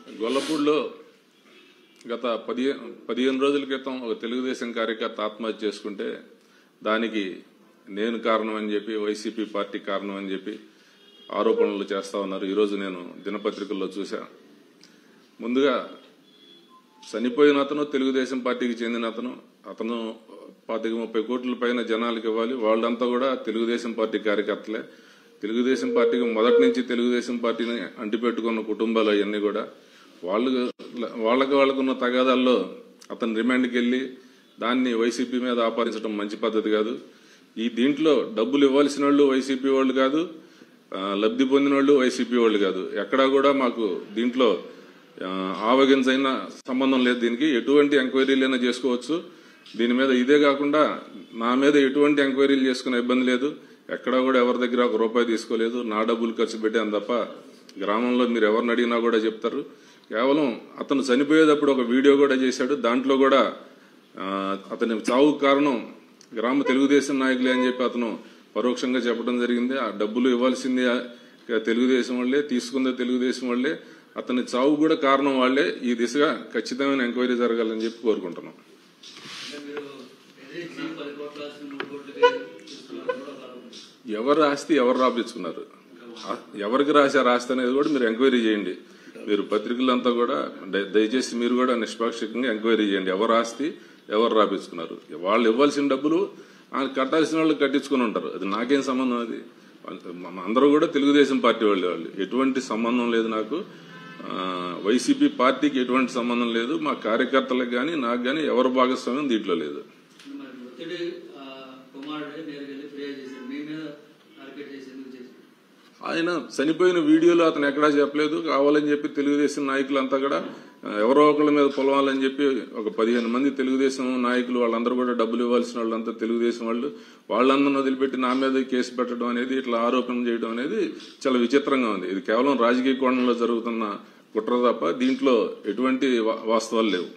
గొల్లపూడిలో గత 15 రోజుల క్రితం ఒక తెలుగుదేశం కార్యకర్త ఆత్మహత్య చేసుకుంటే దానికి నేను కారణం అని చెప్పి వైసీపీ పార్టీ కారణం అని చెప్పి ఆరోపణలు చేస్తా ఉన్నారు. ఈరోజు నేను దినపత్రికల్లో చూశా. ముందుగా చనిపోయిన అతను తెలుగుదేశం పార్టీకి చెందిన అతను 25-30 కోట్ల పైన జనాలకు ఇవ్వాలి. వాళ్ళంతా కూడా తెలుగుదేశం పార్టీ కార్యకర్తలే. తెలుగుదేశం పార్టీకి మొదటి నుంచి తెలుగుదేశం పార్టీని అంటిపెట్టుకున్న కుటుంబాలు అవన్నీ కూడా వాళ్ళకున్న తగాదాల్లో అతను రిమాండ్కి వెళ్లి దాన్ని వైసీపీ మీద ఆపాదించడం మంచి పద్ధతి కాదు. ఈ దీంట్లో డబ్బులు ఇవ్వాల్సిన వాళ్ళు వైసీపీ వాళ్ళు కాదు, లబ్ధి పొందిన వాళ్ళు వైసీపీ వాళ్ళు కాదు. ఎక్కడా కూడా మాకు దీంట్లో ఆవగించైన సంబంధం లేదు. దీనికి ఎటువంటి ఎంక్వైరీలైనా చేసుకోవచ్చు. దీని మీద ఇదే కాకుండా నా మీద ఎటువంటి ఎంక్వైరీలు చేసుకునే ఇబ్బంది లేదు. ఎక్కడా కూడా ఎవరి దగ్గర ఒక రూపాయి తీసుకోలేదు. నా డబ్బులు ఖర్చు పెట్టాను తప్ప గ్రామంలో మీరు ఎవరిని అడిగినా కూడా చెప్తారు. కేవలం అతను చనిపోయేటప్పుడు ఒక వీడియో కూడా చేశాడు. దాంట్లో కూడా అతని చావుకు కారణం గ్రామ తెలుగుదేశం నాయకులే అని చెప్పి అతను పరోక్షంగా చెప్పడం జరిగింది. ఆ డబ్బులు ఇవ్వాల్సింది తెలుగుదేశం వాళ్లే, తీసుకుందే తెలుగుదేశం వాళ్లే, అతని చావు కూడా కారణం వాళ్లే. ఈ దిశగా ఖచ్చితమైన ఎంక్వైరీ జరగాలని చెప్పి కోరుకుంటున్నాం. ఎవరు ఆస్తి ఎవరు రాపించుకున్నారు, ఎవరికి రాశారు ఆస్తి అనేది కూడా మీరు ఎంక్వైరీ చేయండి. మీరు పత్రికలంతా కూడా దయచేసి మీరు కూడా నిష్పాక్షికంగా ఎంక్వైరీ చేయండి. ఎవరు ఆస్తి ఎవరు రాపించుకున్నారు. వాళ్ళు ఇవ్వాల్సిన డబ్బులు కట్టాల్సిన వాళ్ళు కట్టించుకుని ఉంటారు. అది నాకేం సంబంధం? అది అందరూ కూడా తెలుగుదేశం పార్టీ వాళ్ళు ఎటువంటి సంబంధం లేదు. నాకు వైసీపీ పార్టీకి ఎటువంటి సంబంధం లేదు. మా కార్యకర్తలకు కానీ నాకు కానీ ఎవరి భాగస్వామ్యం దీంట్లో లేదు. ఆయన చనిపోయిన వీడియోలో అతను ఎక్కడా చెప్పలేదు. కావాలని చెప్పి తెలుగుదేశం నాయకులంతా కూడా ఎవరో ఒకళ్ళ మీద పొలవాలని చెప్పి ఒక 15 మంది తెలుగుదేశం నాయకులు వాళ్ళందరూ కూడా డబ్బులు ఇవ్వాల్సిన వాళ్ళంతా తెలుగుదేశం వాళ్ళందరిని వదిలిపెట్టి నా మీద కేసు పెట్టడం అనేది, ఇట్లా ఆరోపణ చేయడం అనేది చాలా విచిత్రంగా ఉంది. ఇది కేవలం రాజకీయ కోణంలో జరుగుతున్న కుట్ర తప్ప దీంట్లో ఎటువంటి వాస్తవాలు లేవు.